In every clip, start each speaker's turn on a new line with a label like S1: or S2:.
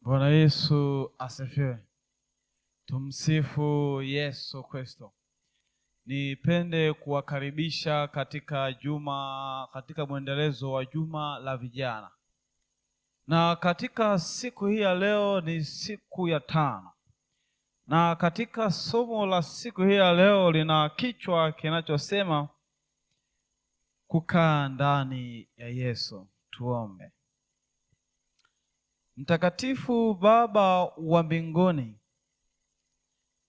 S1: Bwana Yesu asifiwe. Tumsifu Yesu Kristo. Nipende kuwakaribisha katika mwendelezo wa juma la vijana. Na katika siku hii ya leo ni siku ya 5. Na katika somo la siku hii ya leo lina kichwa kinachosema kukaa ndani ya Yesu. Tuombe. Mtakatifu Baba wa mbinguni,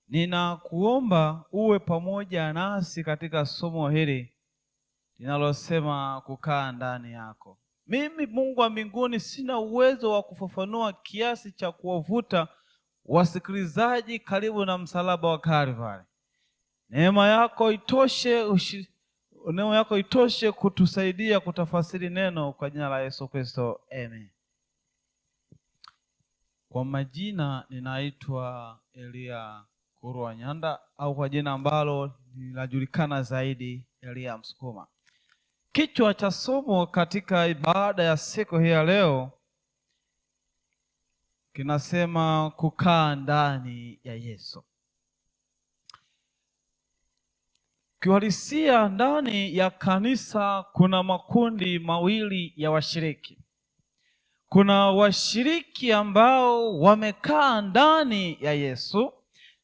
S1: ninakuomba uwe pamoja nasi katika somo hili linalosema kukaa ndani yako. Mimi Mungu wa mbinguni sina uwezo wa kufafanua kiasi cha kuwavuta wasikilizaji karibu na msalaba wa Kalvari. Neema yako itoshe kutusaidia kutafasiri neno kwa jina la Yesu Kristo. Amen. Kwa majina ninaitwa Elia Kurwa Nyanda, au kwa jina ambalo linajulikana zaidi Elia Msukuma. Kichwa cha somo katika ibada ya siku hii ya leo kinasema kukaa ndani ya Yesu. Kiuhalisia, ndani ya kanisa kuna makundi mawili ya washiriki. Kuna washiriki ambao wamekaa ndani ya Yesu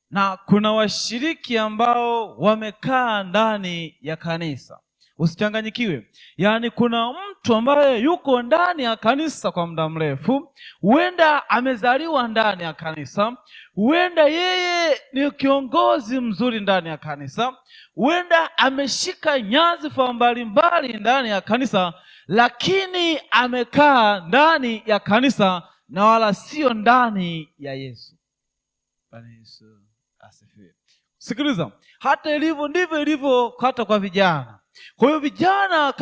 S1: na kuna washiriki ambao wamekaa ndani ya kanisa. Usichanganyikiwe. Yaani kuna mtu ambaye yuko ndani ya kanisa kwa muda mrefu, huenda amezaliwa ndani ya kanisa, huenda yeye ni kiongozi mzuri ndani ya kanisa, huenda ameshika nyadhifa mbalimbali ndani ya kanisa, lakini amekaa ndani ya kanisa na wala sio ndani ya Yesu. Bwana Yesu asifiwe. Sikiliza, hata ilivyo ndivyo ilivyo hata kwa vijana. Kwa hiyo vijana,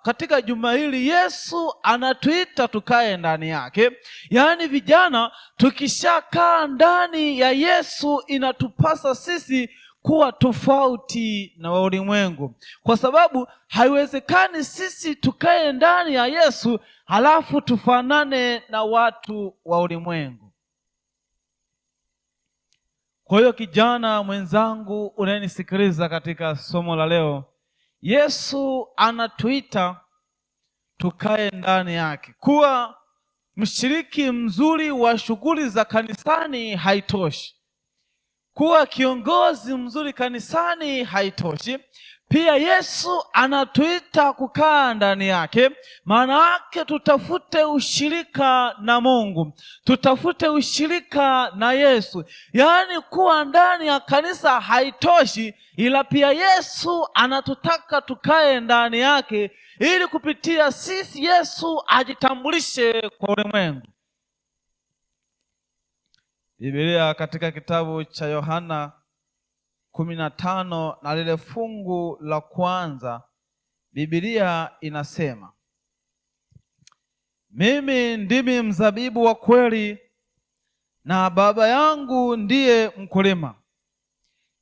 S1: katika juma hili Yesu anatuita tukae ndani yake. Yaani vijana, tukishakaa ndani ya Yesu inatupasa sisi kuwa tofauti na wa ulimwengu, kwa sababu haiwezekani sisi tukae ndani ya Yesu halafu tufanane na watu wa ulimwengu. Kwa hiyo kijana mwenzangu unayenisikiliza katika somo la leo, Yesu anatuita tukae ndani yake. Kuwa mshiriki mzuri wa shughuli za kanisani haitoshi. Kuwa kiongozi mzuri kanisani haitoshi. Pia Yesu anatuita kukaa ndani yake. Maana yake tutafute ushirika na Mungu, tutafute ushirika na Yesu. Yaani kuwa ndani ya kanisa haitoshi, ila pia Yesu anatutaka tukae ndani yake ili kupitia sisi Yesu ajitambulishe kwa ulimwengu. Biblia katika kitabu cha Yohana 15 na lile fungu la kwanza, Biblia inasema, mimi ndimi mzabibu wa kweli na Baba yangu ndiye mkulima.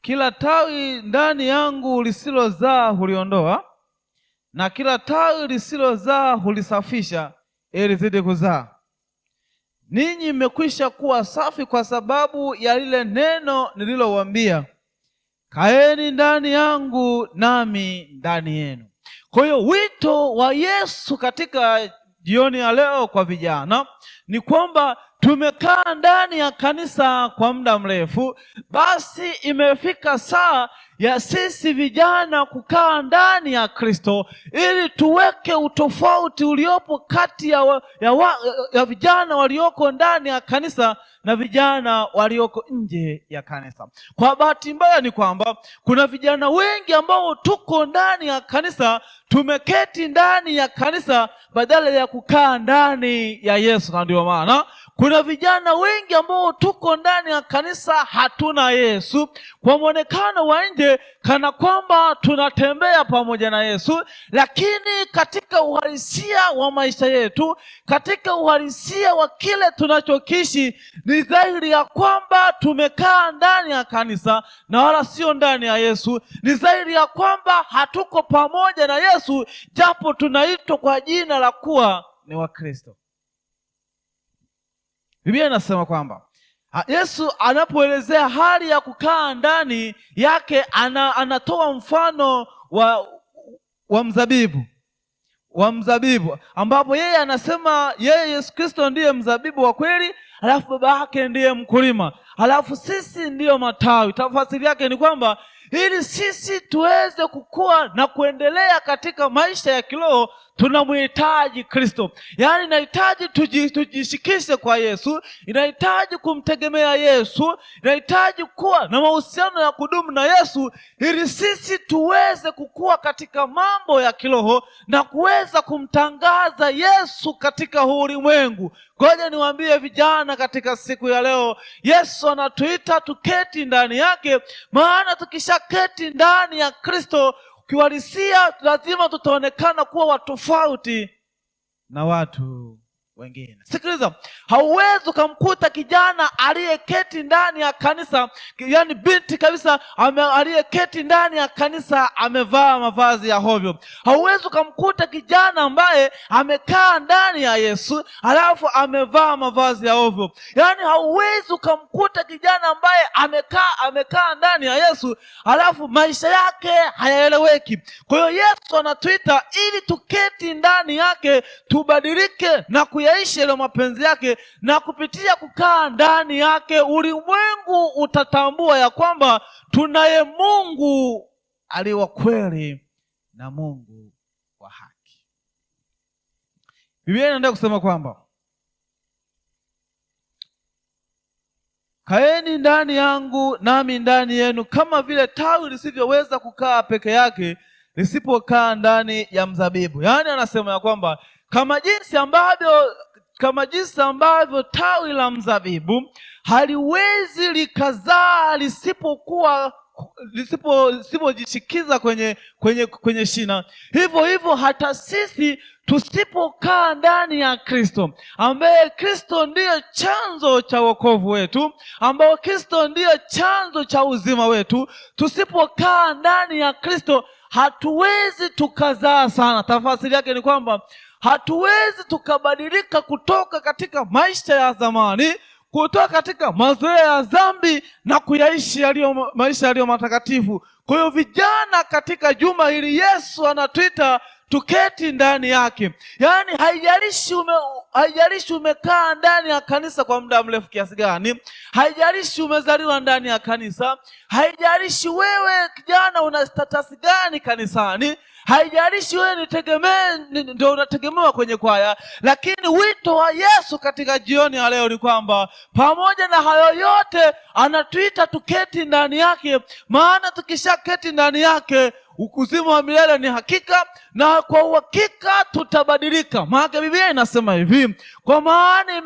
S1: Kila tawi ndani yangu lisilozaa huliondoa, na kila tawi lisilozaa hulisafisha ili lizidi kuzaa. Ninyi mmekwisha kuwa safi kwa sababu ya lile neno nililowaambia. Kaeni ndani yangu nami ndani yenu. Kwa hiyo wito wa Yesu katika jioni ya leo kwa vijana ni kwamba tumekaa ndani ya kanisa kwa muda mrefu, basi imefika saa ya sisi vijana kukaa ndani ya Kristo ili tuweke utofauti uliopo kati ya vijana walioko ndani ya kanisa na vijana walioko nje ya kanisa. Kwa bahati mbaya ni kwamba kuna vijana wengi ambao tuko ndani ya kanisa, tumeketi ndani ya kanisa badala ya kukaa ndani ya Yesu. Na ndio maana kuna vijana wengi ambao tuko ndani ya kanisa hatuna Yesu. Kwa mwonekano wa nje kana kwamba tunatembea pamoja na Yesu, lakini katika uhalisia wa maisha yetu, katika uhalisia wa kile tunachokishi, ni dhahiri ya kwamba tumekaa ndani ya kanisa na wala sio ndani ya Yesu. Ni dhahiri ya kwamba hatuko pamoja na Yesu, japo tunaitwa kwa jina la kuwa ni Wakristo. Biblia inasema kwamba Yesu anapoelezea hali ya kukaa ndani yake anatoa mfano wa mzabibu ambapo yeye anasema yeye Yesu Kristo ndiye mzabibu wa kweli, halafu baba yake ndiye mkulima, halafu sisi ndiyo matawi. Tafsiri yake ni kwamba ili sisi tuweze kukua na kuendelea katika maisha ya kiroho tunamhitaji Kristo. Yaani inahitaji tujishikishe kwa Yesu, inahitaji kumtegemea Yesu, inahitaji kuwa na mahusiano ya kudumu na Yesu ili sisi tuweze kukua katika mambo ya kiroho na kuweza kumtangaza Yesu katika ulimwengu. Ngoja niwaambie vijana katika siku ya leo, Yesu anatuita tuketi ndani yake, maana tukishaketi ndani ya Kristo kiuhalisia lazima tutaonekana kuwa watofauti na watu wengine. Sikiliza, hauwezi ukamkuta kijana aliyeketi ndani ya kanisa, yani binti kabisa aliyeketi ndani ya kanisa amevaa mavazi ya hovyo. Hauwezi ukamkuta kijana ambaye amekaa ndani ya Yesu halafu amevaa mavazi ya hovyo. Yani hauwezi ukamkuta kijana ambaye amekaa ndani ya Yesu halafu maisha yake hayaeleweki. Kwa hiyo Yesu anatuita ili tuketi ndani yake, tubadilike na yaishi ile mapenzi yake, na kupitia kukaa ndani yake ulimwengu utatambua ya kwamba tunaye Mungu aliye wa kweli na Mungu wa haki. Biblia inaendelea kusema kwamba kaeni ndani yangu nami ndani yenu, kama vile tawi lisivyoweza kukaa peke yake lisipokaa ndani ya mzabibu. Yaani anasema ya kwamba kama jinsi ambavyo tawi la mzabibu haliwezi likazaa lisipojishikiza kwenye shina, hivyo hivyo hata sisi tusipokaa ndani ya Kristo, ambaye Kristo ndiye chanzo cha wokovu wetu, ambao Kristo ndiye chanzo cha uzima wetu, tusipokaa ndani ya Kristo hatuwezi tukazaa sana. Tafasiri yake ni kwamba hatuwezi tukabadilika kutoka katika maisha ya zamani, kutoka katika mazoea ya dhambi na kuyaishi maisha yaliyo matakatifu. Kwa hiyo vijana, katika juma hili Yesu anatuita tuketi ndani yake. Yaani haijalishi umekaa ndani ya kanisa kwa muda mrefu kiasi gani, haijalishi umezaliwa ndani ya kanisa, haijalishi wewe kijana una status gani kanisani, haijalishi wewe ndio unategemewa kwenye kwaya, lakini wito wa Yesu katika jioni ya leo ni kwamba pamoja na hayo yote anatuita tuketi ndani yake, maana tukishaketi ndani yake uzima wa milele ni hakika, na kwa uhakika tutabadilika. Maana Biblia inasema hivi, kwa maana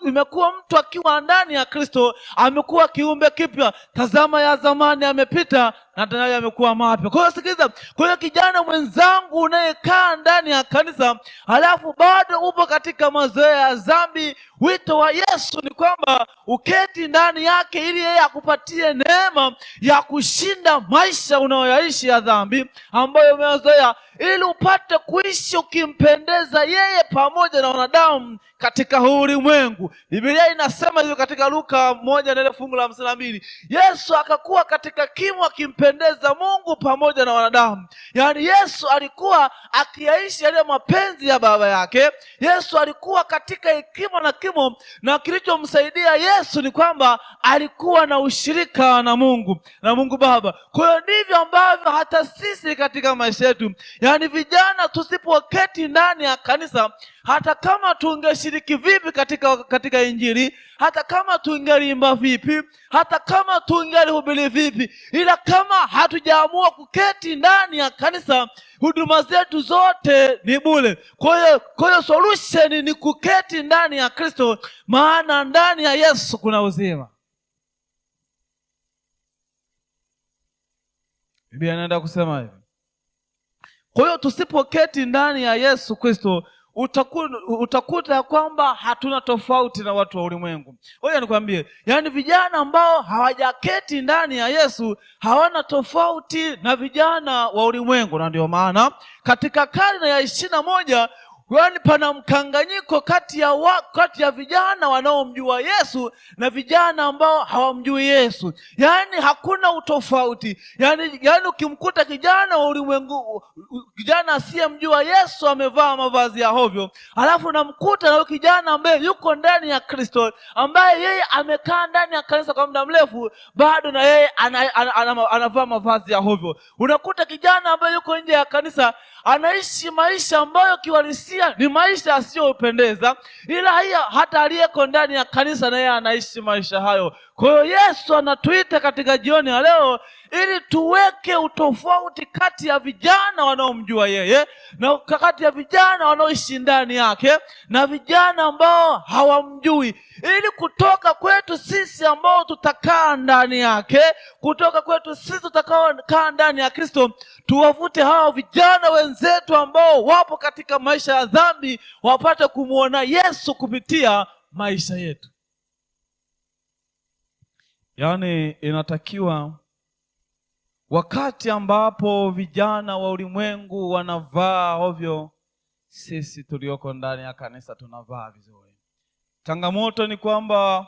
S1: imekuwa mtu akiwa ndani ya Kristo amekuwa kiumbe kipya, tazama ya zamani yamepita na tena yamekuwa mapya. Kwa hiyo sikiliza, kwa hiyo kijana mwenzangu unayekaa ndani ya kanisa halafu bado upo katika mazoea ya dhambi, wito wa Yesu ni kwamba uketi ndani yake ili yeye akupatie neema ya kushinda maisha unayoyaishi ya dhambi ambayo umezoea, ili upate kuishi ukimpendeza yeye pamoja na wanadamu katika ulimwengu. Biblia inasema hivyo katika Luka 1:52. Yesu akakuwa katika kimo akimpendeza Mungu pamoja na wanadamu. Yaani Yesu alikuwa akiyaishi yale mapenzi ya baba yake. Yesu alikuwa katika hekima na kimo, na kilichomsaidia Yesu ni kwamba alikuwa na ushirika na Mungu Baba. Kwa hiyo ndivyo ambavyo hata sisi katika maisha yetu, yaani vijana, tusipoketi ndani ya kanisa, hata kama tungeshiriki vipi katika Injili, hata kama tungelimba vipi, hata kama tungelihubiri vipi, ila kama hatujaamua kuketi ndani ya kanisa, huduma zetu zote ni bure. Kwa hiyo solution ni kuketi ndani ya Kristo, maana ndani ya Yesu kuna uzima. Biblia inaenda kusema hivi. Kwa hiyo tusipoketi ndani ya Yesu Kristo, utakuta kwamba hatuna tofauti na watu wa ulimwengu. Ngoja nikwambie, yaani vijana ambao hawajaketi ndani ya Yesu hawana tofauti na vijana wa ulimwengu. Na ndio maana katika karne ya 21 Yaani pana mkanganyiko kati ya vijana wanaomjua Yesu na vijana ambao hawamjui Yesu. Yaani hakuna utofauti. Yaani ukimkuta kijana wa ulimwengu, kijana asiyemjua Yesu amevaa mavazi ya hovyo, alafu namkuta na kijana ambaye yuko ndani ya Kristo, ambaye yeye amekaa ndani ya kanisa kwa muda mrefu, bado na yeye anavaa mavazi ya hovyo. Unakuta kijana ambaye yuko nje ya kanisa anaishi maisha ambayo kiuhalisia ni maisha yasiyopendeza, ila hata aliyeko ndani ya kanisa na yeye anaishi maisha hayo. Kwa hiyo Yesu anatuita katika jioni ya leo ili tuweke utofauti kati ya vijana wanaomjua yeye na kati ya vijana wanaoishi ndani yake na vijana ambao hawamjui, ili kutoka kwetu sisi ambao tutakaa ndani yake, kutoka kwetu sisi tutakaokaa ndani ya Kristo, tuwavute hao vijana wenzetu ambao wapo katika maisha ya dhambi wapate kumuona Yesu kupitia maisha yetu. Yaani inatakiwa wakati ambapo vijana wa ulimwengu wanavaa ovyo, sisi tulioko ndani ya kanisa tunavaa vizuri. Changamoto ni kwamba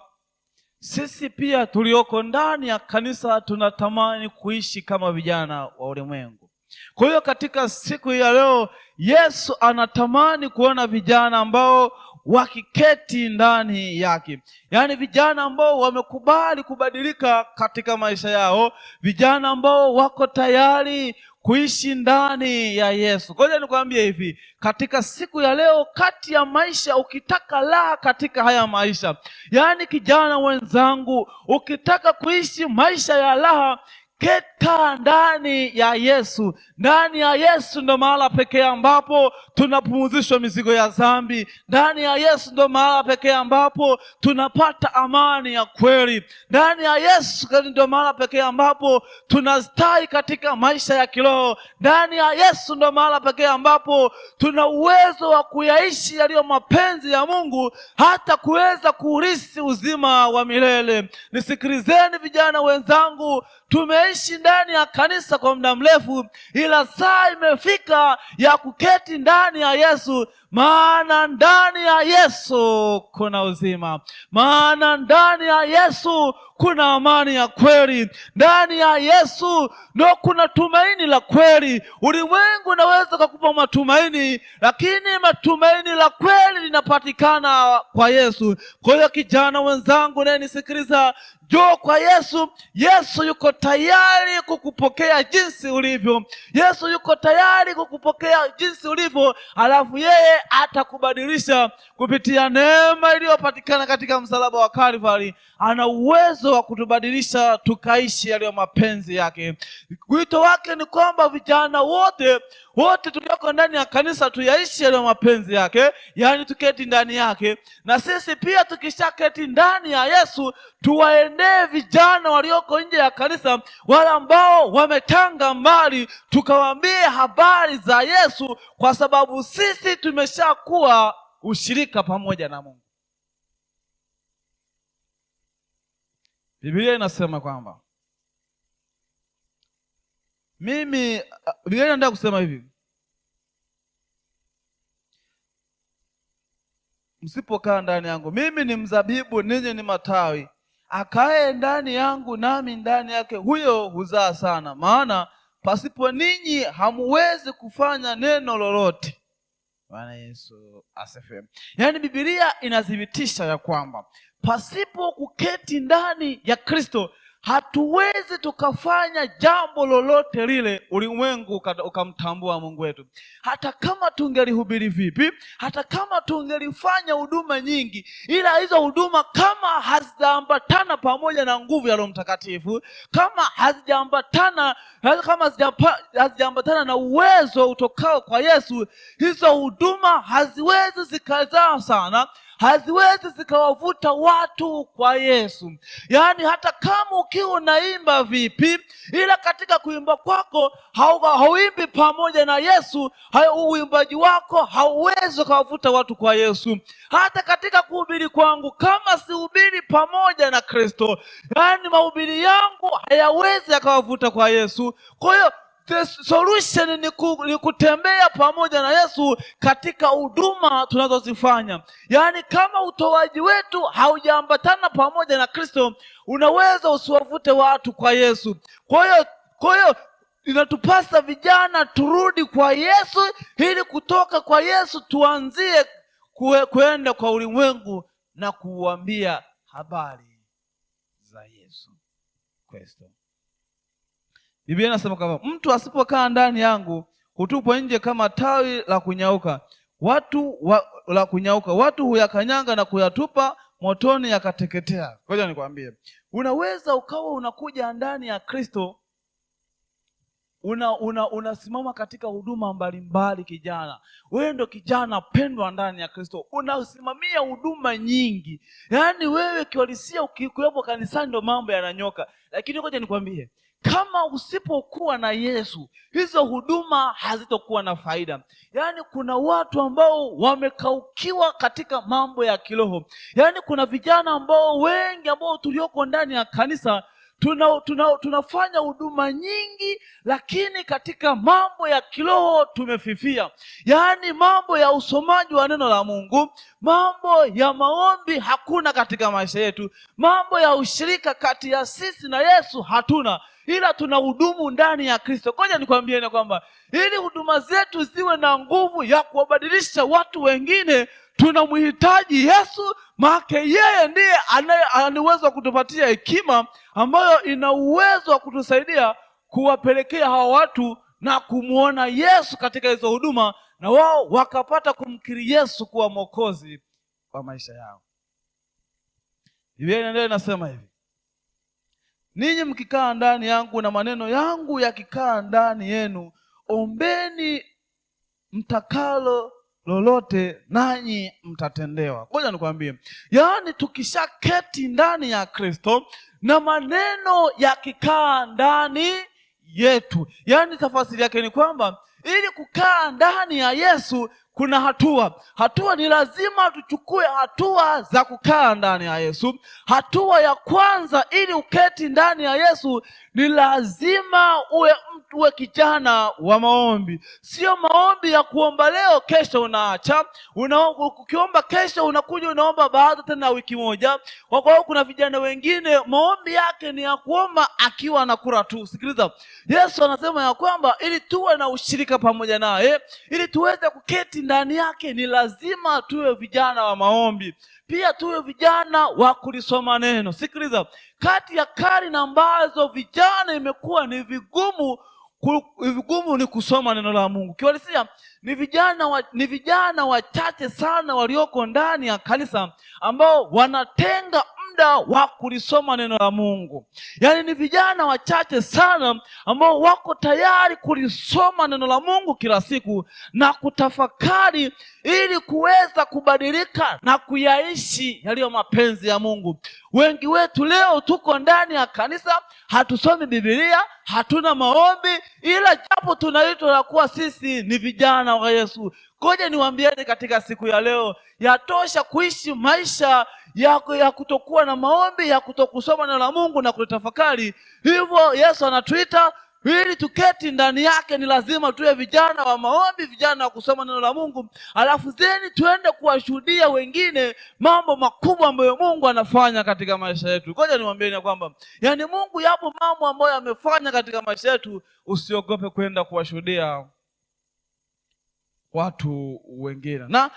S1: sisi pia tulioko ndani ya kanisa tunatamani kuishi kama vijana wa ulimwengu. Kwa hiyo katika siku ya leo Yesu anatamani kuona vijana ambao wakiketi ndani yake, yaani vijana ambao wamekubali kubadilika katika maisha yao, vijana ambao wako tayari kuishi ndani ya Yesu. Ngoja nikwambie hivi, katika siku ya leo, kati ya maisha, ukitaka raha katika haya maisha, yaani kijana wenzangu, ukitaka kuishi maisha ya raha, keta ndani ya Yesu. Ndani ya Yesu ndo mahala pekee ambapo tunapumzishwa mizigo ya dhambi. Ndani ya Yesu ndo mahala pekee ambapo tunapata amani ya kweli. Ndani ya Yesu ndo mahala pekee ambapo tunastawi katika maisha ya kiroho. Ndani ya Yesu ndo mahala pekee ambapo tuna uwezo wa kuyaishi yaliyo mapenzi ya Mungu, hata kuweza kuurithi uzima wa milele. Nisikilizeni vijana wenzangu, tumeishi ndani ya kanisa kwa muda mrefu, ila saa imefika ya kuketi ndani ya Yesu, maana ndani ya Yesu kuna uzima, maana ndani ya Yesu kuna amani ya kweli. Ndani ya Yesu ndio kuna tumaini la kweli. Ulimwengu unaweza kukupa matumaini, lakini matumaini la kweli linapatikana kwa Yesu. Kwa hiyo kijana wenzangu naye nisikiliza, njoo kwa Yesu. Yesu yuko tayari kukupokea jinsi ulivyo. Yesu yuko tayari kukupokea jinsi ulivyo, alafu yeye atakubadilisha kupitia neema iliyopatikana katika msalaba wa Kalvari. Ana uwezo wa kutubadilisha tukaishi yaliyo mapenzi yake. Wito wake ni kwamba vijana wote tulioko ndani ya kanisa tuyaishi yaliyo mapenzi yake, yaani tuketi ndani yake. Na sisi pia tukishaketi ndani ya Yesu, tuwaendee vijana walioko nje ya kanisa, wale ambao wametanga mbali, tukawaambie habari za Yesu, kwa sababu sisi tumeshakuwa ushirika pamoja na Mungu. Biblia inasema kwamba Biblia inaendelea kusema hivi: msipokaa ndani yangu, mimi ni mzabibu, ninyi ni matawi, akae ndani yangu nami ndani yake, huyo huzaa sana, maana pasipo ninyi hamuwezi kufanya neno lolote. Bwana Yesu asifiwe. Yaani Biblia inathibitisha ya kwamba pasipo kuketi ndani ya Kristo hatuwezi tukafanya jambo lolote lile ulimwengu ukamtambua Mungu wetu. Hata kama tungelihubiri vipi, hata kama tungelifanya huduma nyingi, ila hizo huduma kama hazijaambatana pamoja na nguvu ya Roho Mtakatifu, kama hazijaambatana na uwezo utokao kwa Yesu, hizo huduma haziwezi zikazaa sana, haziwezi zikawavuta watu kwa Yesu. Yaani hata kama ukiwa unaimba vipi, ila katika kuimba kwako hauimbi pamoja na Yesu, uimbaji wako hauwezi kuwavuta watu kwa Yesu. Hata katika kuhubiri kwangu, kama sihubiri pamoja na Kristo, yaani mahubiri yangu hayawezi yakawavuta kwa Yesu. Kwa hiyo the solution ni kutembea pamoja na Yesu katika huduma tunazozifanya. Yaani kama utoaji wetu haujaambatana pamoja na Kristo, unaweza usiwavute watu kwa Yesu. Kwa hiyo inatupasa vijana turudi kwa Yesu, ili kutoka kwa Yesu tuanzie kuenda kwa ulimwengu na kuambia habari za Yesu Kristo. Biblia inasema kwamba mtu asipokaa ndani yangu hutupwa nje kama tawi la kunyauka. Watu huyakanyanga na kuyatupa motoni yakateketea. Ngoja nikwambie, unaweza ukawa unakuja ndani ya Kristo, unasimama katika huduma mbalimbali. Kijana, wewe ndo kijana pendwa ndani ya Kristo, unasimamia huduma nyingi. Yaani wewe kiwalisia ukikuwepo kanisani ndo mambo yananyoka. Lakini ngoja nikwambie, kama usipokuwa na Yesu, hizo huduma hazitokuwa na faida. Yaani kuna watu ambao wamekaukiwa katika mambo ya kiroho. Yaani kuna vijana ambao wengi ambao tulioko ndani ya kanisa tunafanya huduma nyingi, lakini katika mambo ya kiroho tumefifia. Yaani mambo ya usomaji wa neno la Mungu, mambo ya maombi hakuna katika maisha yetu, mambo ya ushirika kati ya sisi na Yesu hatuna, ila tunahudumu ndani ya Kristo. Ngoja nikwambie na kwamba ili huduma zetu ziwe na nguvu ya kuwabadilisha watu wengine, tunamhitaji Yesu, maana yeye ndiye ana uwezo wa kutupatia hekima ambayo ina uwezo wa kutusaidia kuwapelekea hawa watu na kumuona Yesu katika hizo huduma, na wao wakapata kumkiri Yesu kuwa Mwokozi wa maisha yao. Biblia inasema hivi: ninyi mkikaa ndani yangu na maneno yangu yakikaa ndani yenu, ombeni mtakalo lolote nanyi mtatendewa. Ngoja nikwambie, yaani tukishaketi ndani ya Kristo na maneno yakikaa ndani yetu, yaani tafasiri yake ni kwamba ili kukaa ndani ya Yesu kuna hatua ni lazima tuchukue hatua za kukaa ndani ya Yesu. Hatua ya kwanza, ili uketi ndani ya Yesu, ni lazima uwe kijana wa maombi. Sio maombi ya kuomba leo kesho unaacha. Ukiomba kesho unakuja unaomba baada tena wiki moja. Kwa hiyo kuna vijana wengine maombi yake ni ya kuomba akiwa anakula tu. Sikiliza, Yesu anasema ya kwamba ili tuwe na ushirika pamoja naye, ili tuweze kuketi ndani yake, ni lazima tuwe vijana wa maombi. Pia tuwe vijana wa kulisoma neno. Sikiliza, kati ya karne ambazo vijana imekuwa ni vigumu ni kusoma neno la Mungu. Kiwalisia ni vijana wachache sana walioko ndani ya kanisa ambao wanatenga muda wa kulisoma neno la Mungu. Yaani ni vijana wachache sana ambao wako tayari kulisoma neno la Mungu kila siku na kutafakari ili kuweza kubadilika na kuyaishi yaliyo mapenzi ya Mungu. Wengi wetu leo tuko ndani ya kanisa, hatusomi Biblia, hatuna maombi, ila japo tunaitwa la kuwa sisi ni vijana wa Yesu. Ngoja niwaambieni katika siku ya leo, yatosha kuishi maisha ya kutokuwa na maombi, ya kutokusoma neno la Mungu na kulitafakari. Hivyo Yesu anatuita ili tuketi ndani yake, ni lazima tuwe vijana wa maombi, vijana wa kusoma neno la Mungu, alafu zeni tuende kuwashuhudia wengine mambo makubwa ambayo Mungu anafanya katika maisha yetu. Ngoja niwaambieni kwamba yaani Mungu yapo mambo ambayo amefanya katika maisha yetu. Usiogope kwenda kuwashuhudia watu wengine. Na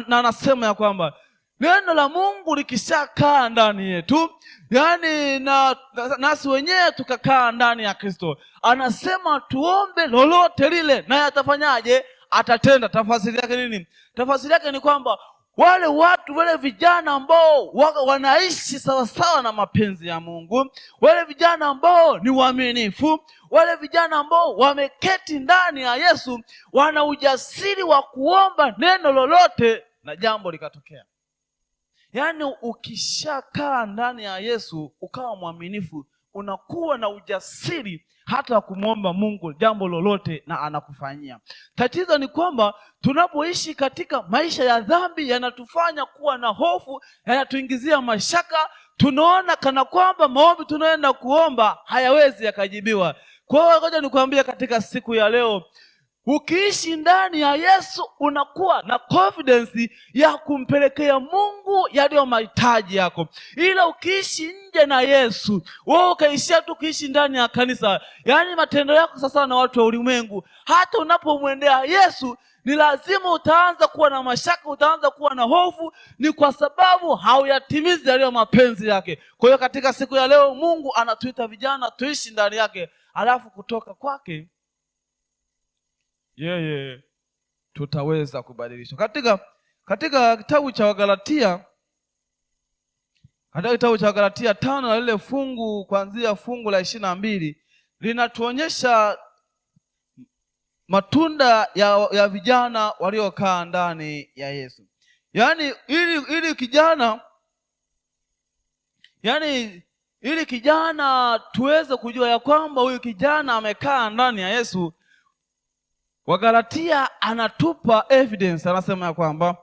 S1: anasema ya kwamba neno la Mungu likishakaa ndani yetu, yaani nasi wenyewe tukakaa ndani ya Kristo, anasema tuombe lolote lile na atafanyaje? Atatenda. Tafasiri yake nini? Tafasiri yake ni kwamba wale vijana ambao wanaishi sawasawa na mapenzi ya Mungu, wale vijana ambao ni waaminifu, wale vijana ambao wameketi ndani ya Yesu, wana ujasiri wa kuomba neno lolote na jambo likatokea. Yaani ukishakaa ndani ya Yesu ukawa mwaminifu, unakuwa na ujasiri hata kumwomba Mungu jambo lolote na anakufanyia. Tatizo ni kwamba tunapoishi katika maisha ya dhambi, yanatufanya kuwa na hofu, yanatuingizia mashaka. Tunaona kana kwamba maombi tunayoenda kuomba hayawezi yakajibiwa. Kwa hiyo ngoja nikwambie katika siku ya leo, ukiishi ndani ya Yesu unakuwa na confidence ya kumpelekea Mungu yaliyo mahitaji yako. Ila ukiishi nje na Yesu, wewe ukaishia tu kuishi ndani ya kanisa, yaani matendo yako sasa na watu wa ulimwengu, hata unapomwendea Yesu ni lazima utaanza kuwa na mashaka, utaanza kuwa na hofu, ni kwa sababu hauyatimizi yaliyo mapenzi yake. Kwa hiyo katika siku ya leo Mungu anatuita vijana tuishi ndani yake, alafu kutoka kwake yeye tutaweza kubadilishwa. Katika kitabu cha Wagalatia, katika kitabu cha Wagalatia 5 na lile fungu kuanzia fungu la 22 linatuonyesha matunda ya vijana waliokaa ndani ya Yesu. Yaani ili kijana tuweze kujua ya kwamba huyu kijana amekaa ndani ya Yesu, Wagalatia anatupa evidence. Anasema ya kwamba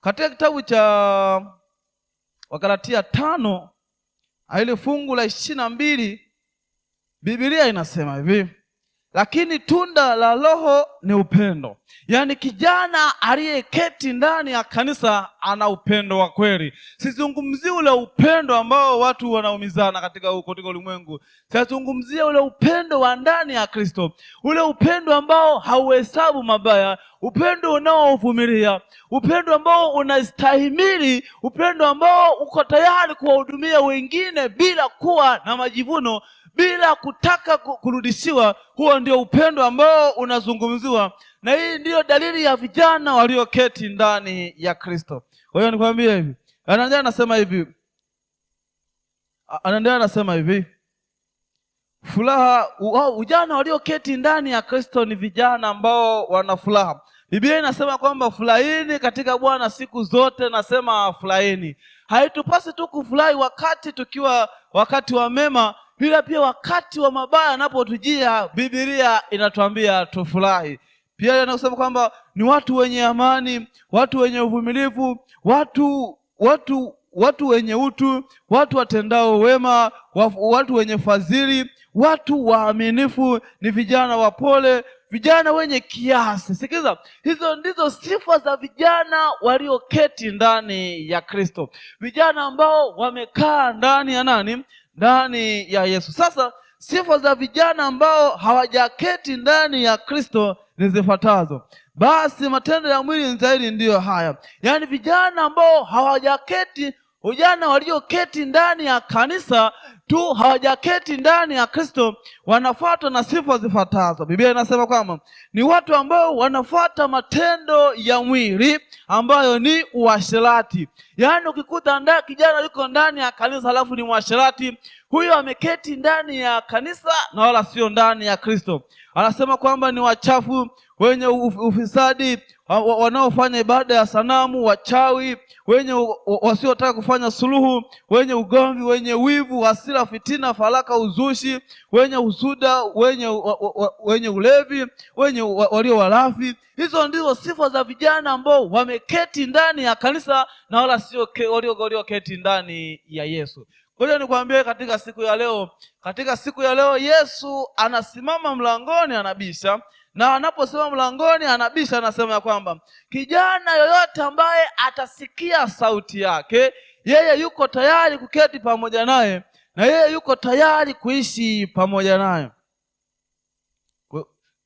S1: katika kitabu cha Wagalatia 5 ile fungu la 22 Biblia inasema hivi: lakini tunda la Roho ni upendo. Yaani kijana aliyeketi ndani ya kanisa ana upendo wa kweli. Sizungumzie ule upendo ambao watu wanaumizana katika ulimwengu. Sizungumzie ule upendo wa ndani ya Kristo, ule upendo ambao hauhesabu mabaya, upendo unaovumilia, upendo ambao unastahimili, upendo ambao uko tayari kuwahudumia wengine bila kuwa na majivuno, bila kutaka kurudishiwa. Huo ndio upendo ambao unazungumziwa, na hii ndiyo dalili ya vijana walioketi ndani ya Kristo. Kwa hiyo nikwambie hivi, anaendelea anasema hivi, furaha, vijana walioketi ndani ya Kristo ni vijana ambao wana furaha. Biblia inasema kwamba furahini katika Bwana siku zote. Nasema furahini. Haitupasi tu kufurahi wakati wa mema, bila pia wakati wa mabaya yanapotujia, Biblia inatuambia tufurahi. Pia inasema kwamba ni watu wenye amani, watu wenye uvumilivu, watu wenye utu, watu watendao wema, watu wenye fadhili, watu waaminifu, ni vijana wapole, vijana wenye kiasi. Sikiza, hizo ndizo sifa za vijana walioketi ndani ya Kristo, vijana ambao wamekaa ndani ya nani? Ndani ya Yesu. Sasa sifa za vijana ambao hawajaketi ndani ya Kristo ni zifuatazo. Basi matendo ya mwili zaidi ndiyo haya. Yaani vijana ambao hawajaketi, vijana walioketi ndani ya kanisa tu, hawajaketi ndani ya Kristo, wanafuatwa na sifa zifuatazo. Biblia inasema kwamba ni watu ambao wanafuata matendo ya mwili ambayo ni uasherati. Yaani ukikuta kijana yuko ndani ya kanisa alafu ni mwasherati, huyo ameketi ndani ya kanisa na wala sio ndani ya Kristo. Anasema kwamba ni wachafu, wenye ufisadi, wanaofanya ibada ya sanamu, wachawi, wenye wasiotaka kufanya suluhu, wenye ugomvi, wenye wivu, hasira, fitina, faraka, uzushi, wenye husuda, wenye ulevi, wenye walio walafi. Hizo ndizo sifa za vijana ambao wameketi ndani ya kanisa na wala sio walioketi ndani ya Yesu. Kwa hiyo nikwambie katika siku ya leo Yesu anasimama mlangoni anabisha, na anaposimama mlangoni anabisha anasema ya kwamba kijana yoyote ambaye atasikia sauti yake, yeye yuko tayari kuketi pamoja naye na yeye yuko tayari kuishi pamoja naye.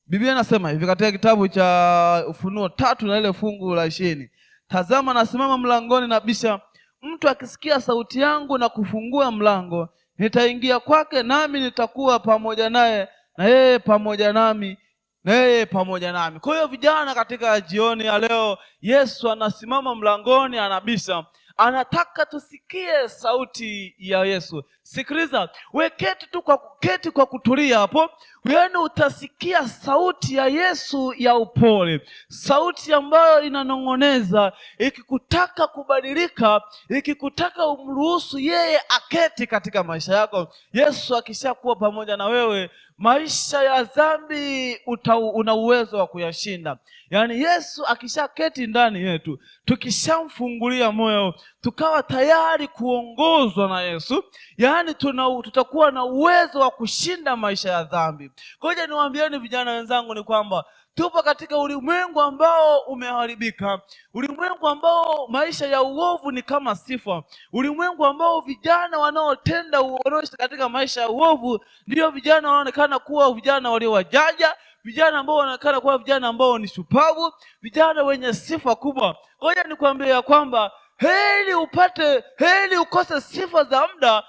S1: Biblia inasema hivi katika kitabu cha Ufunuo 3 na ile fungu la 20, tazama nasimama mlangoni nabisha, mtu akisikia sauti yangu na kufungua mlango, nitaingia kwake, nami nitakuwa pamoja naye na yeye pamoja nami na yeye pamoja nami. Kwa hiyo vijana, katika jioni ya leo Yesu anasimama mlangoni anabisha, anataka tusikie sauti ya Yesu. Sikiliza, we keti kwa kutulia hapo, yaani utasikia sauti ya Yesu ya upole, sauti ambayo inanong'oneza, ikikutaka kubadilika, ikikutaka umruhusu yeye aketi katika maisha yako. Yesu akishakuwa pamoja na wewe, maisha ya dhambi una uwezo wa kuyashinda. Yaani Yesu akishaketi ndani yetu, tukishamfungulia moyo, tukawa tayari kuongozwa na Yesu, yaani tutakuwa na uwezo wa kushinda maisha ya dhambi. Ngoja niwaambieni vijana wenzangu ni kwamba tupo katika ulimwengu ambao umeharibika, ulimwengu ambao maisha ya uovu ni kama sifa, ulimwengu ambao vijana wanaotenda uoneshi katika maisha ya uovu ndio vijana wanaonekana kuwa vijana walio wajaja, vijana ambao wanaonekana kuwa vijana ambao ni shupavu, vijana wenye sifa kubwa. Ngoja nikwambie ya kwamba heri ukose sifa za muda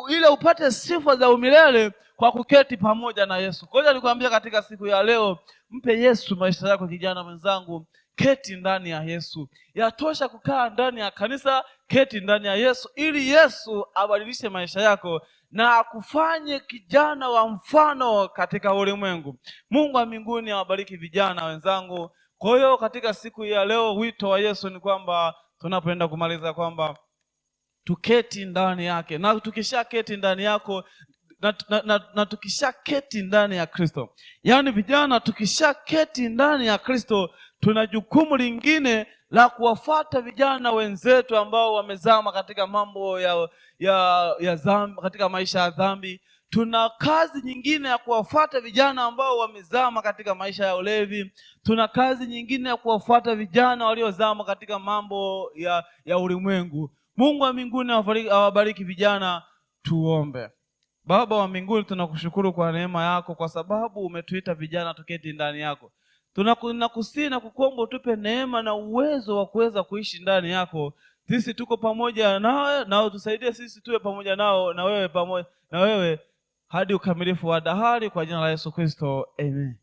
S1: ila upate sifa za umilele kwa kuketi pamoja na Yesu. Ngoja nikwambie katika siku ya leo, mpe Yesu maisha yako kijana mwenzangu. Keti ndani ya Yesu. Yatosha kukaa ndani ya kanisa, keti ndani ya Yesu ili Yesu abadilishe maisha yako na akufanye kijana wa mfano katika ulimwengu. Mungu wa mbinguni awabariki vijana wenzangu. Kwa hiyo katika siku ya leo wito wa Yesu ni kwamba tunapoenda kumaliza kwamba tuketi ndani yake, na tukishaketi ndani yako na tukishaketi ndani ya Kristo, yaani vijana tukishaketi ndani ya Kristo, tuna jukumu lingine la kuwafuata vijana wenzetu ambao wamezama katika mambo ya dhambi, katika maisha ya dhambi. Tuna kazi nyingine ya kuwafuata vijana ambao wamezama katika maisha ya ulevi. Tuna kazi nyingine ya kuwafuata vijana waliozama katika mambo ya ulimwengu. Mungu wa mbinguni awabariki vijana. Tuombe. Baba wa mbinguni, tunakushukuru kwa neema yako, kwa sababu umetuita vijana tuketi ndani yako. Tunakusihi na kukuomba utupe neema na uwezo wa kuweza kuishi ndani yako. Sisi tuko pamoja nawe, na utusaidie sisi tuwe pamoja nao na wewe hadi ukamilifu wa dahari, kwa jina la Yesu Kristo. Amen.